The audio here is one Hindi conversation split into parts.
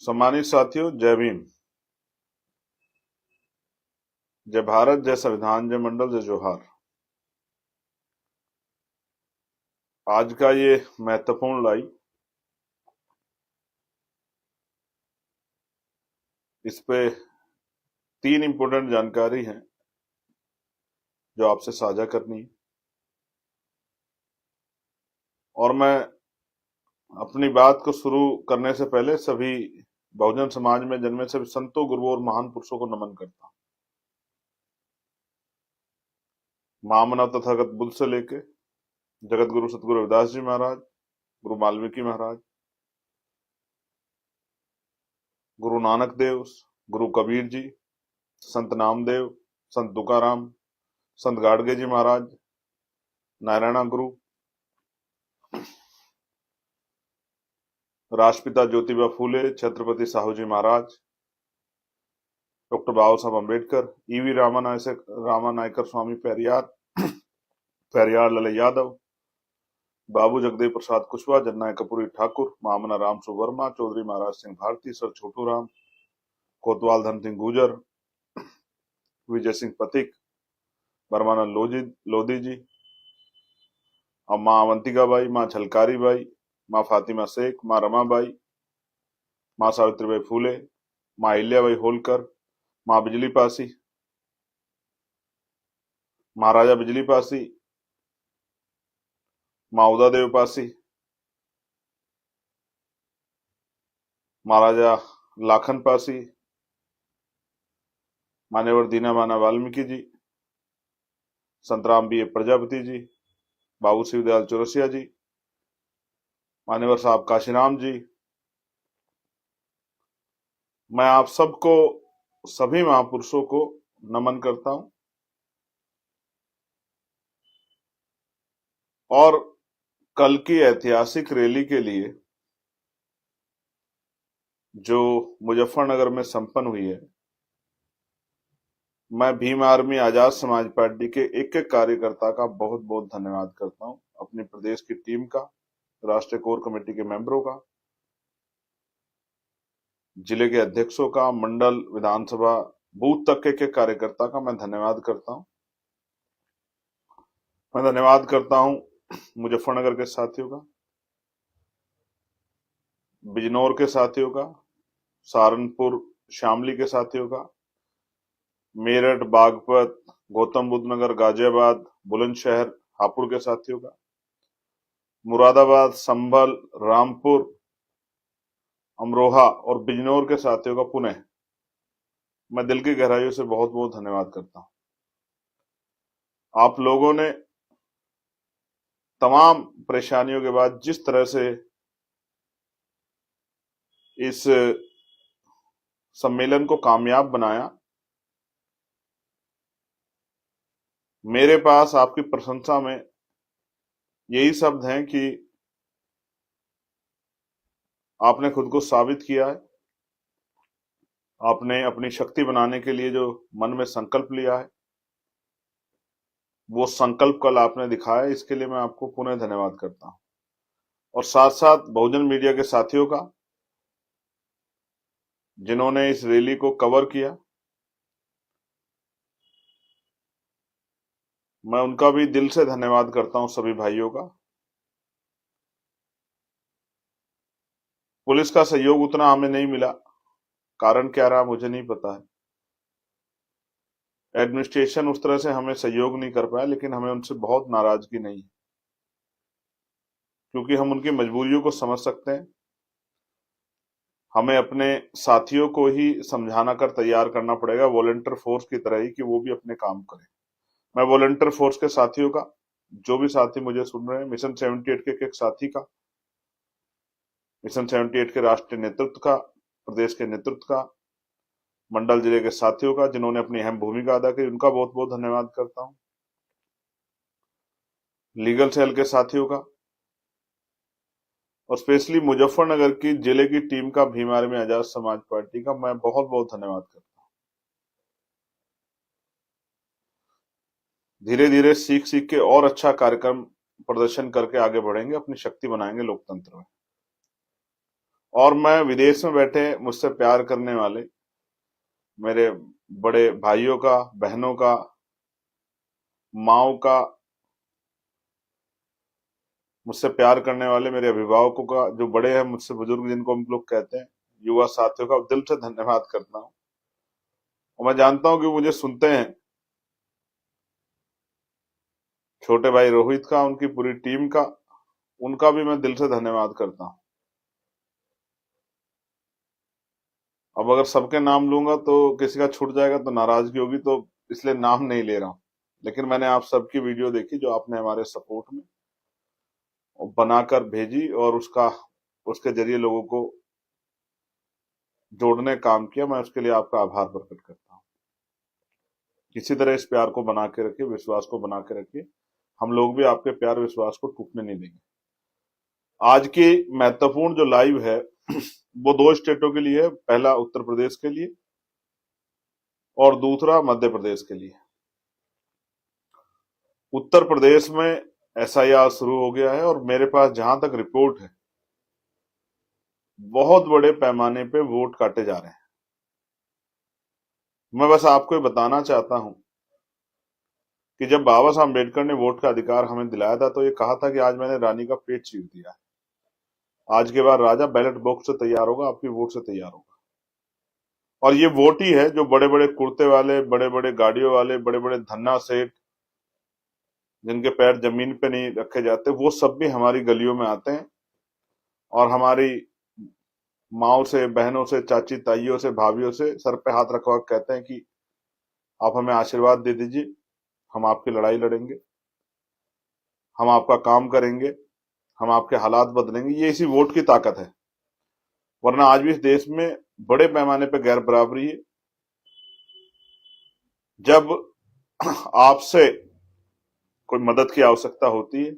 सम्मानित साथियों, जय भीम, जय भारत, जय संविधान, जय मंडल, जय जोहार। आज का ये महत्वपूर्ण लाइव, इस पे 3 इंपोर्टेंट जानकारी है जो आपसे साझा करनी है। और मैं अपनी बात को शुरू करने से पहले सभी बहुजन समाज में जन्मे सभी संतों, गुरुओं और महान पुरुषों को नमन करता हूं। महामना तथागत बुद्ध से लेके जगत गुरु सतगुरु रविदास जी महाराज, गुरु वाल्मीकि महाराज, गुरु नानक देव, गुरु कबीर जी, संत नामदेव, संत तुकाराम, संत गाडगे जी महाराज, नारायणा गुरु, राष्ट्रपिता ज्योतिबा फूले, छत्रपति साहू जी महाराज, डॉक्टर बाबा साहब अम्बेडकर, ईवी रामानायकर स्वामी पेरियार लले यादव, बाबू जगदेव प्रसाद कुशवाहा, जननायक कपूरी ठाकुर, महामना राम सुवर्मा, चौधरी महाराज सिंह भारती, सर छोटू राम, कोतवाल धन सिंह गुजर, विजय सिंह पथिक, परमानंद लोधी जी, और माँ अवंतिका बाई, माँ झलकारी बाई, माँ फातिमा शेख, माँ रमाबाई, माँ सावित्रीबाई फूले, माँ अहिल्याबाई होलकर, माँ बिजली पासी, महाराजा बिजली पासी, माँ उदादेव पासी, महाराजा लाखन पासी, मान्यवर दीना माना वाल्मीकि जी, संतराम बी प्रजापति जी, बाबू शिवदयाल चौरसिया जी, मान्यवर साहब काशीराम जी। मैं आप सबको, सभी महापुरुषों को नमन करता हूं और कल की ऐतिहासिक रैली के लिए जो मुजफ्फरनगर में संपन्न हुई है, मैं भीम आर्मी आजाद समाज पार्टी के एक एक कार्यकर्ता का बहुत बहुत धन्यवाद करता हूं, अपनी प्रदेश की टीम का, राष्ट्रीय कोर कमेटी के मेंबरों का, जिले के अध्यक्षों का, मंडल, विधानसभा, बूथ तक के कार्यकर्ता का मैं धन्यवाद करता हूं। मैं धन्यवाद करता हूं मुजफ्फरनगर के साथियों का, बिजनौर के साथियों का, सहारनपुर शामली के साथियों का, मेरठ, बागपत, गौतम बुद्ध नगर, गाजियाबाद, बुलंदशहर, हापुड़ के साथियों का, मुरादाबाद, संभल, रामपुर, अमरोहा और बिजनौर के साथियों का पुनः मैं दिल की गहराइयों से बहुत बहुत धन्यवाद करता हूं। आप लोगों ने तमाम परेशानियों के बाद जिस तरह से इस सम्मेलन को कामयाब बनाया, मेरे पास आपकी प्रशंसा में यही शब्द हैं कि आपने खुद को साबित किया है। आपने अपनी शक्ति बनाने के लिए जो मन में संकल्प लिया है, वो संकल्प कल आपने दिखाया, इसके लिए मैं आपको पुनः धन्यवाद करता हूं। और साथ साथ बहुजन मीडिया के साथियों का, जिन्होंने इस रैली को कवर किया, मैं उनका भी दिल से धन्यवाद करता हूं, सभी भाइयों का। पुलिस का सहयोग उतना हमें नहीं मिला, कारण क्या रहा मुझे नहीं पता है। एडमिनिस्ट्रेशन उस तरह से हमें सहयोग नहीं कर पाया, लेकिन हमें उनसे बहुत नाराजगी नहीं, क्योंकि हम उनकी मजबूरियों को समझ सकते हैं। हमें अपने साथियों को ही समझाना कर तैयार करना पड़ेगा, वॉलंटियर फोर्स की तरह ही, कि वो भी अपने काम करें। मैं वॉलंटियर फोर्स के साथियों का, जो भी साथी मुझे सुन रहे हैं, मिशन 78 के एक साथी का, मिशन 78 के राष्ट्रीय नेतृत्व का, प्रदेश के नेतृत्व का, मंडल जिले के साथियों का, जिन्होंने अपनी अहम भूमिका अदा की, उनका बहुत बहुत धन्यवाद करता हूं। लीगल सेल के साथियों का, और स्पेशली मुजफ्फरनगर की जिले की टीम का, भीम आर्मी आजाद समाज पार्टी का मैं बहुत बहुत धन्यवाद करता हूं। धीरे धीरे सीख सीख के और अच्छा कार्यक्रम प्रदर्शन करके आगे बढ़ेंगे, अपनी शक्ति बनाएंगे लोकतंत्र में। और मैं विदेश में बैठे मुझसे प्यार करने वाले मेरे बड़े भाइयों का, बहनों का, माओ का, मुझसे प्यार करने वाले मेरे अभिभावकों का, जो बड़े हैं मुझसे बुजुर्ग जिनको हम लोग कहते हैं, युवा साथियों का दिल से धन्यवाद करता हूं। और मैं जानता हूं कि मुझे सुनते हैं। छोटे भाई रोहित का, उनकी पूरी टीम का, उनका भी मैं दिल से धन्यवाद करता हूं। अब अगर सबके नाम लूंगा तो किसी का छूट जाएगा तो नाराजगी होगी, तो इसलिए नाम नहीं ले रहा हूं। लेकिन मैंने आप सबकी वीडियो देखी जो आपने हमारे सपोर्ट में बनाकर भेजी और उसके जरिए लोगों को जोड़ने का काम किया। मैं उसके लिए आपका आभार प्रकट करता हूं। इसी तरह इस प्यार को बना के रखिए, विश्वास को बना के रखिए। हम लोग भी आपके प्यार विश्वास को टूटने नहीं देंगे। आज की महत्वपूर्ण जो लाइव है वो 2 स्टेटों के लिए है। पहला उत्तर प्रदेश के लिए और दूसरा मध्य प्रदेश के लिए। उत्तर प्रदेश में एसआईआर शुरू हो गया है और मेरे पास जहां तक रिपोर्ट है, बहुत बड़े पैमाने पे वोट काटे जा रहे हैं। मैं बस आपको ये बताना चाहता हूं कि जब बाबा साहब अम्बेडकर ने वोट का अधिकार हमें दिलाया था तो ये कहा था कि आज मैंने रानी का पेट चीर दिया है, आज के बाद राजा बैलेट बॉक्स से तैयार होगा, आपकी वोट से तैयार होगा। और ये वोट ही है जो बड़े बड़े कुर्ते वाले, बड़े बड़े गाड़ियों वाले, बड़े बड़े धन्ना सेठ जिनके पैर जमीन पे नहीं रखे जाते, वो सब भी हमारी गलियों में आते हैं और हमारी माओ से, बहनों से, चाची ताइयों से, भाभीयों से सर पे हाथ रखवा कहते हैं कि आप हमें आशीर्वाद दे दीजिए, हम आपकी लड़ाई लड़ेंगे, हम आपका काम करेंगे, हम आपके हालात बदलेंगे। ये इसी वोट की ताकत है। वरना आज भी इस देश में बड़े पैमाने पर गैर बराबरी है। जब आपसे कोई मदद की आवश्यकता होती है,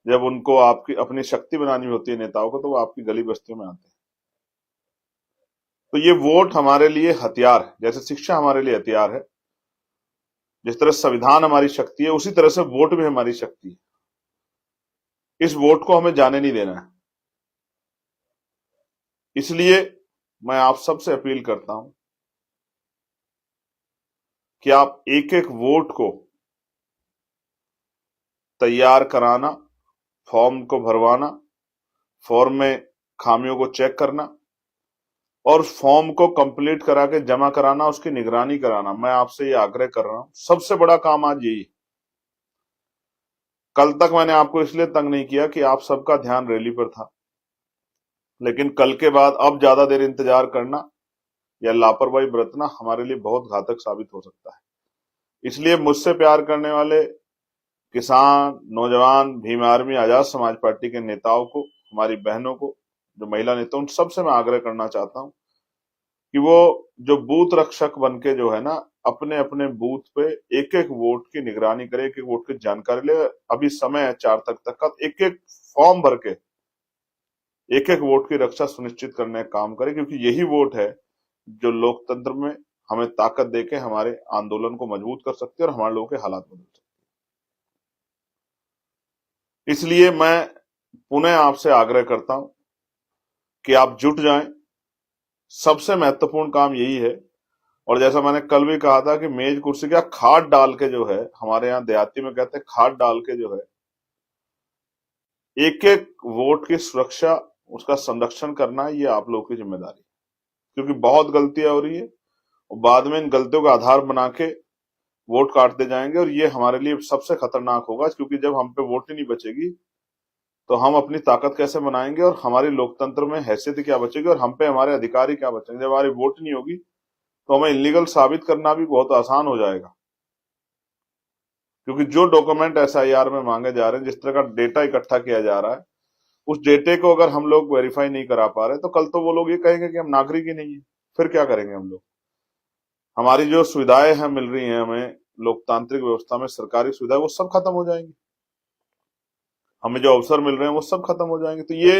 जब उनको आपकी अपनी शक्ति बनानी होती है नेताओं को, तो वो आपकी गली बस्तियों में आते हैं। तो ये वोट हमारे लिए हथियार है। जैसे शिक्षा हमारे लिए हथियार है, जिस तरह संविधान हमारी शक्ति है, उसी तरह से वोट भी हमारी शक्ति है। इस वोट को हमें जाने नहीं देना है। इसलिए मैं आप सबसे अपील करता हूं कि आप एक एक वोट को तैयार कराना, फॉर्म को भरवाना, फॉर्म में खामियों को चेक करना और फॉर्म को कंप्लीट करा के जमा कराना, उसकी निगरानी कराना। मैं आपसे ये आग्रह कर रहा हूं, सबसे बड़ा काम आज यही। कल तक मैंने आपको इसलिए तंग नहीं किया कि आप सबका ध्यान रैली पर था, लेकिन कल के बाद अब ज्यादा देर इंतजार करना या लापरवाही बरतना हमारे लिए बहुत घातक साबित हो सकता है। इसलिए मुझसे प्यार करने वाले किसान, नौजवान, भीम आर्मी, आजाद समाज पार्टी के नेताओं को, हमारी बहनों को, जो महिला नेता, उन सबसे मैं आग्रह करना चाहता हूं कि वो जो बूथ रक्षक बन के जो है ना, अपने अपने बूथ पे एक एक वोट की निगरानी करे, एक एक वोट की जानकारी ले। अभी समय है 4 तक का, एक एक फॉर्म भर के एक एक वोट की रक्षा सुनिश्चित करने का काम करे, क्योंकि यही वोट है जो लोकतंत्र में हमें ताकत देके हमारे आंदोलन को मजबूत कर सकती है और हमारे लोगों के हालात बदल सकती है। इसलिए मैं पुनः आपसे आग्रह करता हूं कि आप जुट जाएं। सबसे महत्वपूर्ण काम यही है। और जैसा मैंने कल भी कहा था कि मेज कुर्सी का खाद डाल के जो है, हमारे यहाँ देहाती में कहते हैं खाद डाल के जो है, एक एक वोट की सुरक्षा, उसका संरक्षण करना, ये आप लोगों की जिम्मेदारी है। क्योंकि बहुत गलतियां हो रही है और बाद में इन गलतियों का आधार बना के वोट काटते जाएंगे और ये हमारे लिए सबसे खतरनाक होगा। क्योंकि जब हम पे वोट ही नहीं बचेगी तो हम अपनी ताकत कैसे बनाएंगे और हमारी लोकतंत्र में हैसियत क्या बचेगी और हम पे हमारे अधिकार ही क्या बचेंगे। जब हमारी वोट नहीं होगी तो हमें इलीगल साबित करना भी बहुत आसान हो जाएगा। क्योंकि जो डॉक्यूमेंट एसआईआर में मांगे जा रहे हैं, जिस तरह का डेटा इकट्ठा किया जा रहा है, उस डेटे को अगर हम लोग वेरीफाई नहीं करा पा रहे तो कल तो वो लोग ये कहेंगे कि हम नागरिक ही नहीं है। फिर क्या करेंगे हम लोग? हमारी जो सुविधाएं हैं मिल रही हैं हमें लोकतांत्रिक व्यवस्था में, सरकारी सुविधाएं, वो सब खत्म हो जाएंगी। हमें जो अवसर मिल रहे हैं वो सब खत्म हो जाएंगे। तो ये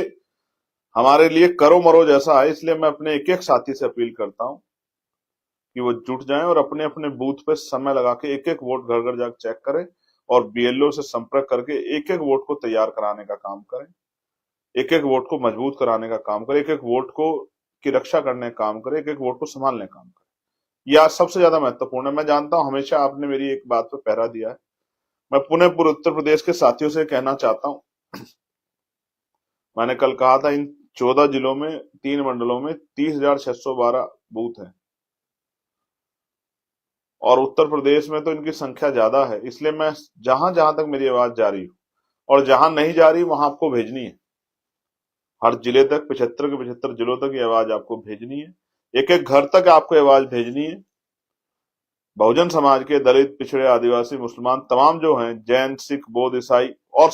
हमारे लिए करो मरो जैसा है। इसलिए मैं अपने एक एक साथी से अपील करता हूं कि वो जुट जाएं और अपने अपने बूथ पे समय लगा के एक एक वोट घर घर जाकर चेक करें और बीएलओ से संपर्क करके एक एक वोट को तैयार कराने का काम करें। एक एक वोट को मजबूत कराने का काम करे, एक एक वोट को की रक्षा करने का काम करे, एक एक वोट को संभालने का काम करे। यह सबसे ज्यादा महत्वपूर्ण है। मैं जानता हूं हमेशा आपने मेरी एक बात पर पहरा दिया है। मैं पुणे पूर्व उत्तर प्रदेश के साथियों से कहना चाहता हूं, मैंने कल कहा था इन 14 जिलों में 3 मंडलों में 30,612 बूथ हैं और उत्तर प्रदेश में तो इनकी संख्या ज्यादा है। इसलिए मैं जहां जहां तक मेरी आवाज जा रही हो और जहां नहीं जा रही वहां आपको भेजनी है। हर जिले तक 75 के 75 जिलों तक ये आवाज आपको भेजनी है, एक एक घर तक आपको आवाज भेजनी है। बहुजन समाज के दलित, पिछड़े, आदिवासी, मुसलमान तमाम जो हैं, जैन, सिख, बौद्ध, ईसाई और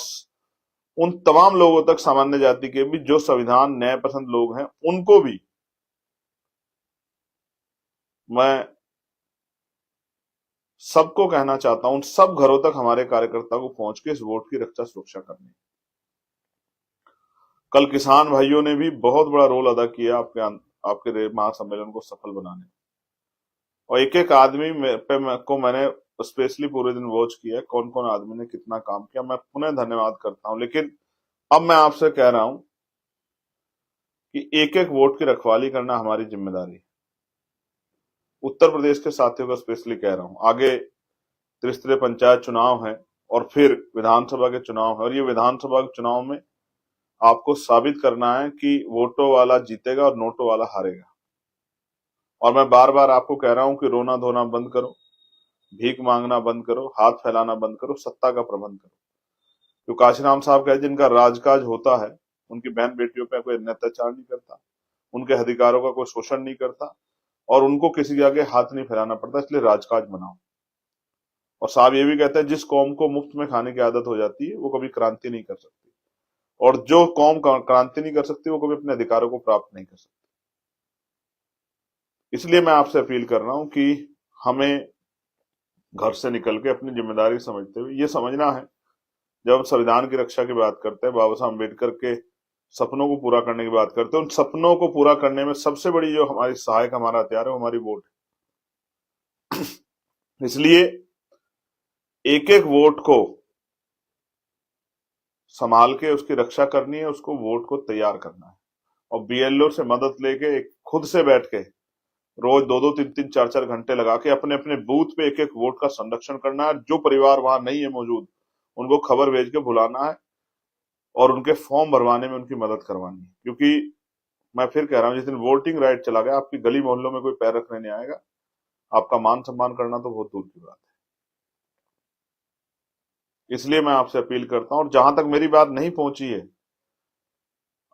उन तमाम लोगों तक, सामान्य जाति के भी जो संविधान न्याय पसंद लोग हैं, उनको भी मैं सबको कहना चाहता हूं, उन सब घरों तक हमारे कार्यकर्ता को पहुंच के इस वोट की रक्षा सुरक्षा करनी। कल किसान भाइयों ने भी बहुत बड़ा रोल अदा किया आपके महासम्मेलन को सफल बनाने, और एक एक आदमी को मैंने स्पेशली पूरे दिन वॉच किया, कौन कौन आदमी ने कितना काम किया। मैं पुनः धन्यवाद करता हूं। लेकिन अब मैं आपसे कह रहा हूं कि एक एक वोट की रखवाली करना हमारी जिम्मेदारी है। उत्तर प्रदेश के साथियों को स्पेशली कह रहा हूं, आगे त्रिस्तरीय पंचायत चुनाव है और फिर विधानसभा के चुनाव है, और ये विधानसभा के चुनाव में आपको साबित करना है कि वोटों वाला जीतेगा और नोटों वाला हारेगा। और मैं बार बार आपको कह रहा हूं कि रोना धोना बंद करो, भीख मांगना बंद करो, हाथ फैलाना बंद करो, सत्ता का प्रबंध करो। जो काशीराम साहब कहे, जिनका राजकाज होता है, उनकी बहन बेटियों पर कोई अत्याचार नहीं करता, उनके अधिकारों का कोई शोषण नहीं करता और उनको किसी के आगे हाथ नहीं फैलाना पड़ता, इसलिए राजकाज बनाओ। और साहब ये भी कहते हैं जिस कौम को मुफ्त में खाने की आदत हो जाती है वो कभी क्रांति नहीं कर सकती, और जो कौम क्रांति नहीं कर सकती वो कभी अपने अधिकारों को प्राप्त नहीं कर सकती। इसलिए मैं आपसे अपील कर रहा हूं कि हमें घर से निकल के अपनी जिम्मेदारी समझते हुए ये समझना है, जब हम संविधान की रक्षा की बात करते हैं, बाबा साहब अम्बेडकर के सपनों को पूरा करने की बात करते हैं, उन सपनों को पूरा करने में सबसे बड़ी जो हमारी सहायक हमारा हथियार है वो हमारी वोट है। इसलिए एक एक वोट को संभाल के उसकी रक्षा करनी है, उसको वोट को तैयार करना है, और बीएलओ से मदद लेके खुद से बैठ के रोज 2-2, 3-3, 4-4 घंटे लगा के अपने अपने बूथ पे एक एक वोट का संरक्षण करना है। जो परिवार वहां नहीं है मौजूद, उनको खबर भेज के बुलाना है और उनके फॉर्म भरवाने में उनकी मदद करवानी है। क्योंकि मैं फिर कह रहा हूं, जिस दिन वोटिंग राइट चला गया, आपकी गली मोहल्लों में कोई पैर रखने नहीं आएगा, आपका मान सम्मान करना तो बहुत दूर की बात है। इसलिए मैं आपसे अपील करता हूं, और जहां तक मेरी बात नहीं पहुंची है,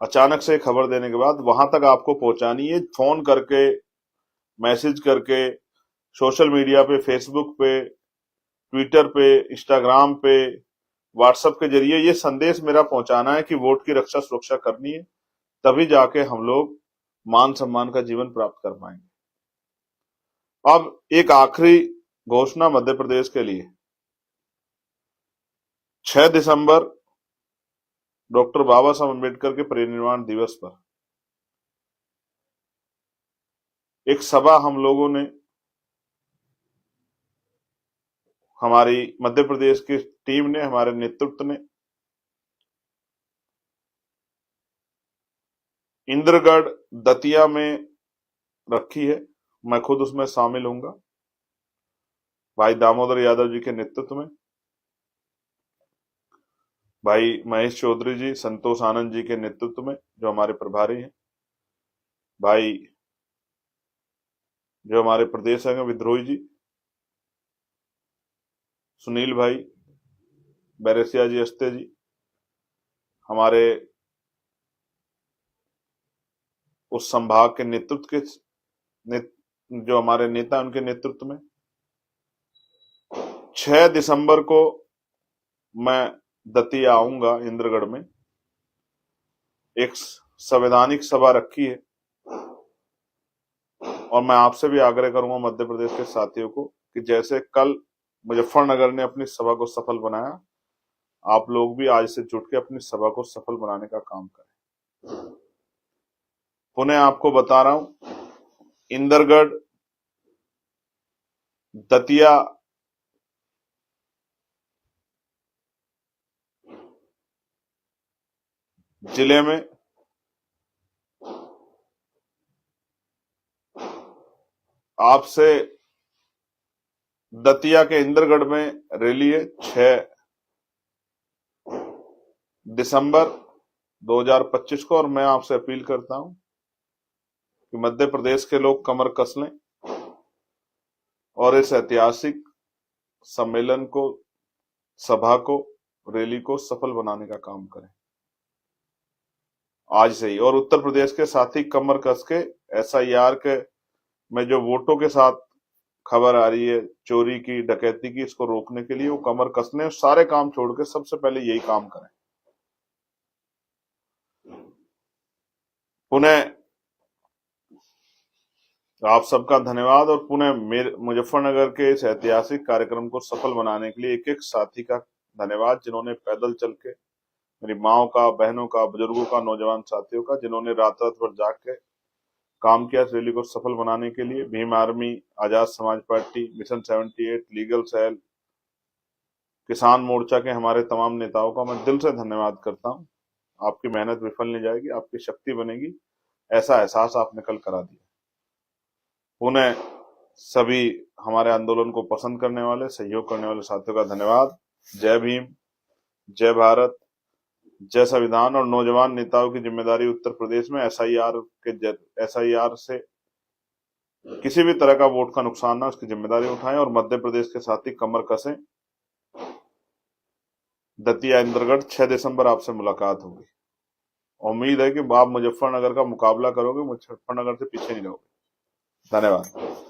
अचानक से खबर देने के बाद वहां तक आपको पहुंचानी है, फोन करके, मैसेज करके, सोशल मीडिया पे, फेसबुक पे, ट्विटर पे, इंस्टाग्राम पे, व्हाट्सएप के जरिए ये संदेश मेरा पहुंचाना है कि वोट की रक्षा सुरक्षा करनी है, तभी जाके हम लोग मान सम्मान का जीवन प्राप्त कर पाएंगे। अब एक आखिरी घोषणा मध्य प्रदेश के लिए, 6 दिसंबर डॉक्टर बाबा साहब अम्बेडकर के परिनिर्वाण दिवस पर एक सभा हम लोगों ने, हमारी मध्य प्रदेश की टीम ने, हमारे नेतृत्व ने इंद्रगढ़ दतिया में रखी है। मैं खुद उसमें शामिल हूंगा, भाई दामोदर यादव जी के नेतृत्व में, भाई महेश चौधरी जी, संतोष आनंद जी के नेतृत्व में जो हमारे प्रभारी हैं, भाई जो हमारे प्रदेश है विद्रोही जी, सुनील भाई, बैरेसिया जी, अस्ते जी, हमारे उस संभाग के नेतृत्व के जो हमारे नेता उनके नेतृत्व में 6 दिसंबर को मैं दतिया आऊंगा। इंद्रगढ़ में एक संवैधानिक सभा रखी है, और मैं आपसे भी आग्रह करूंगा मध्य प्रदेश के साथियों को कि जैसे कल मुजफ्फरनगर ने अपनी सभा को सफल बनाया, आप लोग भी आज से जुट के अपनी सभा को सफल बनाने का काम करें। पुनः आपको बता रहा हूं, इंदरगढ़, दतिया, जिले में आपसे दतिया के इंद्रगढ़ में रैली है 6 दिसंबर 2025 को, और मैं आपसे अपील करता हूं कि मध्य प्रदेश के लोग कमर कस लें और इस ऐतिहासिक सम्मेलन को, सभा को, रैली को सफल बनाने का काम करें आज से ही। और उत्तर प्रदेश के साथी कमर कस के SIR के में जो वोटों के साथ खबर आ रही है चोरी की, डकैती की, इसको रोकने के लिए वो कमर कसने और सारे काम छोड़ के सबसे पहले यही काम करें। पुनः आप सबका धन्यवाद, और पुनः मुजफ्फरनगर के इस ऐतिहासिक कार्यक्रम को सफल बनाने के लिए एक एक साथी का धन्यवाद, जिन्होंने पैदल चल के, मेरी माओ का, बहनों का, बुजुर्गों का, नौजवान साथियों का, जिन्होंने रात रात भर जाग के काम किया इस रैली को सफल बनाने के लिए। Bhim army, Azad Samaj party, mission 78, legal cell, किसान मोर्चा के हमारे तमाम नेताओं का मैं दिल से धन्यवाद करता हूं। आपकी मेहनत विफल नहीं जाएगी, आपकी शक्ति बनेगी, ऐसा एहसास आपने कल करा दिया। पुनः सभी हमारे आंदोलन को पसंद करने वाले, सहयोग करने वाले साथियों का धन्यवाद। जय भीम, जय भारत, जय संविधान। और नौजवान नेताओं की जिम्मेदारी उत्तर प्रदेश में SIR से किसी भी तरह का वोट का नुकसान ना, उसकी जिम्मेदारी उठाएं और मध्य प्रदेश के साथी कमर कसें। दतिया इंद्रगढ़ 6 दिसंबर आपसे मुलाकात होगी। उम्मीद है कि आप मुजफ्फरनगर का मुकाबला करोगे, मुजफ्फरनगर से पीछे नहीं रहोगे। धन्यवाद।